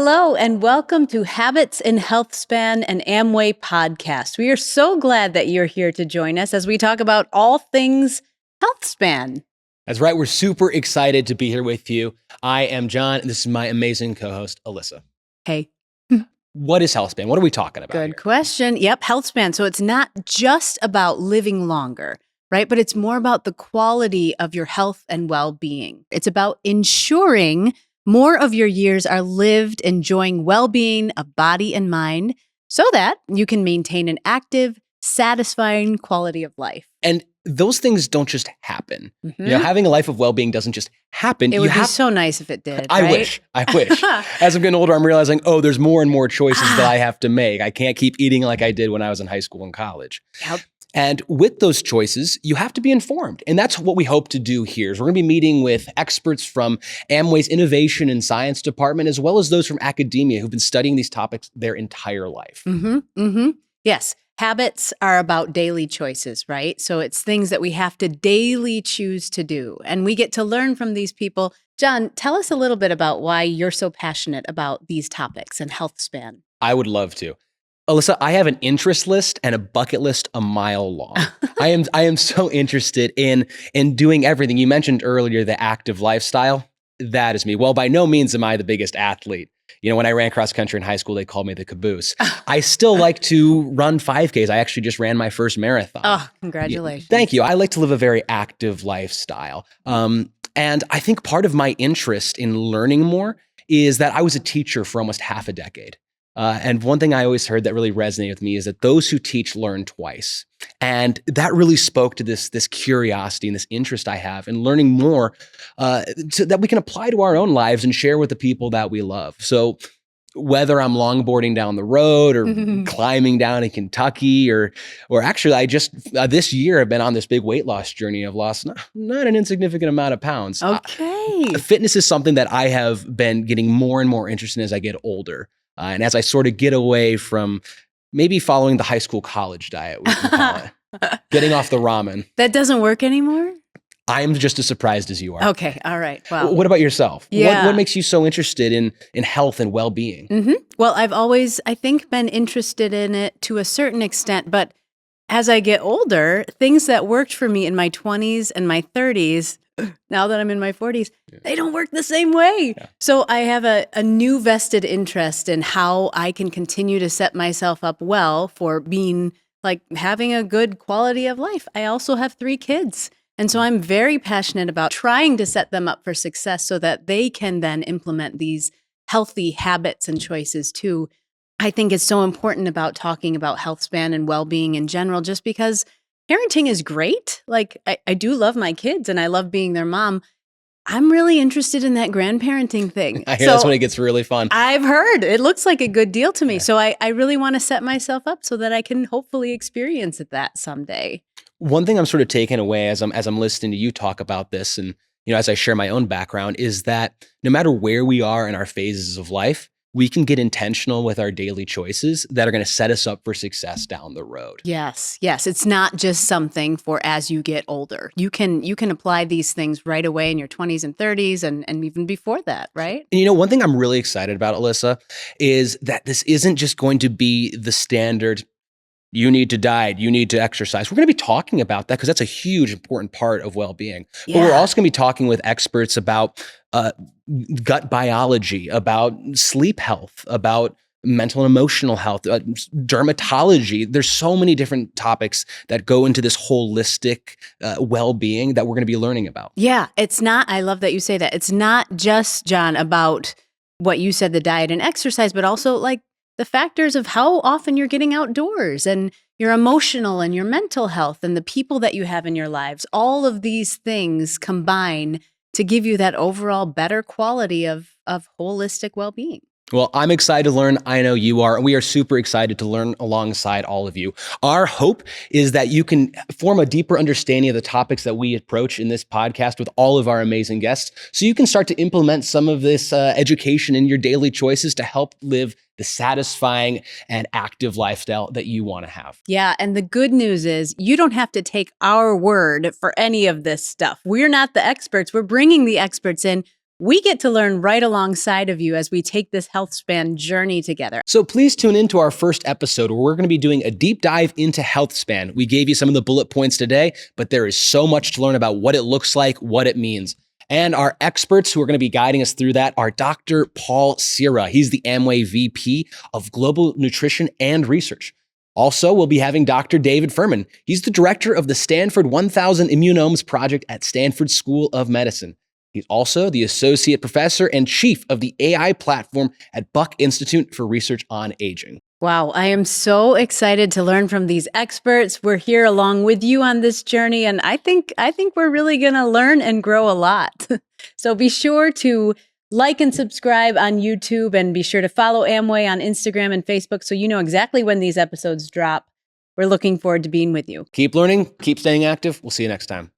Hello, and welcome to Habits in Healthspan and Amway podcast. We are so glad that you're here to join us as we talk about all things Healthspan. That's right. We're super excited to be here with you. I am John, and this is my amazing co-host, Alyssa. Hey. What is Healthspan? What are we talking about Good here? question. Yep, Healthspan. So it's not just about living longer, right? But it's more about the quality of your health and well-being. It's about ensuring more of your years are lived enjoying well-being of body and mind so that you can maintain an active, satisfying quality of life. And those things don't just happen. Having a life of well-being doesn't just happen. It would be so nice if it did. I right? wish. As I'm getting older, I'm realizing, there's more and more choices that I have to make. I can't keep eating like I did when I was in high school and college. Yep. And with those choices, you have to be informed. And that's what we hope to do here. Is we're going to be meeting with experts from Amway's Innovation and Science Department, as well as those from academia who've been studying these topics their entire life. Yes. Habits are about daily choices, right? So it's things that we have to daily choose to do. And we get to learn from these people. John, tell us a little bit about why you're so passionate about these topics and Healthspan. I would love to. Alyssa, I have an interest list and a bucket list a mile long. I am so interested in doing everything. You mentioned earlier the active lifestyle. That is me. Well, by no means am I the biggest athlete. When I ran cross country in high school, they called me the caboose. I still like to run 5Ks. I actually just ran my first marathon. Oh, congratulations. Thank you. I like to live a very active lifestyle. And I think part of my interest in learning more is that I was a teacher for almost half a decade. And one thing I always heard that really resonated with me is that those who teach learn twice. And that really spoke to this curiosity and this interest I have in learning more so that we can apply to our own lives and share with the people that we love. So whether I'm longboarding down the road or climbing down in Kentucky or actually I just this year I've been on this big weight loss journey. I've lost not an insignificant amount of pounds. Okay. Fitness is something that I have been getting more and more interested in as I get older. And as I sort of get away from maybe following the high school college diet, we can call it, getting off the ramen. That doesn't work anymore? I'm just as surprised as you are. Okay. All right. Wow. What about yourself? Yeah. What makes you so interested in health and well-being? Well, I've always, I think, been interested in it to a certain extent. But as I get older, things that worked for me in my 20s and my 30s, now that I'm in my 40s, they don't work the same way. Yeah. So I have a new vested interest in how I can continue to set myself up well for being having a good quality of life. I also have 3 kids. And so I'm very passionate about trying to set them up for success so that they can then implement these healthy habits and choices too. I think it's so important about talking about Healthspan and well-being in general, just because parenting is great. I do love my kids and I love being their mom. I'm really interested in that grandparenting thing. I hear that's when it gets really fun. I've heard. It looks like a good deal to me. Yeah. So I really want to set myself up so that I can hopefully experience that someday. One thing I'm sort of taking away as I'm listening to you talk about this and as I share my own background is that no matter where we are in our phases of life, we can get intentional with our daily choices that are going to set us up for success down the road. Yes. It's not just something for as you get older. You can apply these things right away in your 20s and 30s and even before that, right? And one thing I'm really excited about, Alyssa, is that this isn't just going to be the standard, you need to diet, you need to exercise. We're going to be talking about that because that's a huge, important part of well-being. Yeah. But we're also going to be talking with experts about gut biology, about sleep health, about mental and emotional health, dermatology. There's so many different topics that go into this holistic well-being that we're going to be learning about. Yeah, it's not, I love that you say that. It's not just, John, about what you said, the diet and exercise, but also the factors of how often you're getting outdoors and your emotional and your mental health and the people that you have in your lives. All of these things combine to give you that overall better quality of holistic well-being. Well, I'm excited to learn. I know you are. And we are super excited to learn alongside all of you. Our hope is that you can form a deeper understanding of the topics that we approach in this podcast with all of our amazing guests. So you can start to implement some of this education in your daily choices to help live the satisfying and active lifestyle that you want to have. Yeah. And the good news is you don't have to take our word for any of this stuff. We're not the experts. We're bringing the experts in. we get to learn right alongside of you as we take this Healthspan journey together. So please tune in to our first episode where we're going to be doing a deep dive into Healthspan. We gave you some of the bullet points today, but there is so much to learn about what it looks like, what it means. And our experts who are going to be guiding us through that are Dr. Paul Seehra. He's the Amway VP of Global Nutrition and Research. Also, we'll be having Dr. David Furman. He's the director of the Stanford 1000 Immunomes Project at Stanford School of Medicine. He's also the associate professor and chief of the AI platform at Buck Institute for Research on Aging. Wow, I am so excited to learn from these experts. We're here along with you on this journey, and I think we're really going to learn and grow a lot. So be sure to like and subscribe on YouTube, and be sure to follow Amway on Instagram and Facebook so you know exactly when these episodes drop. We're looking forward to being with you. Keep learning, keep staying active. We'll see you next time.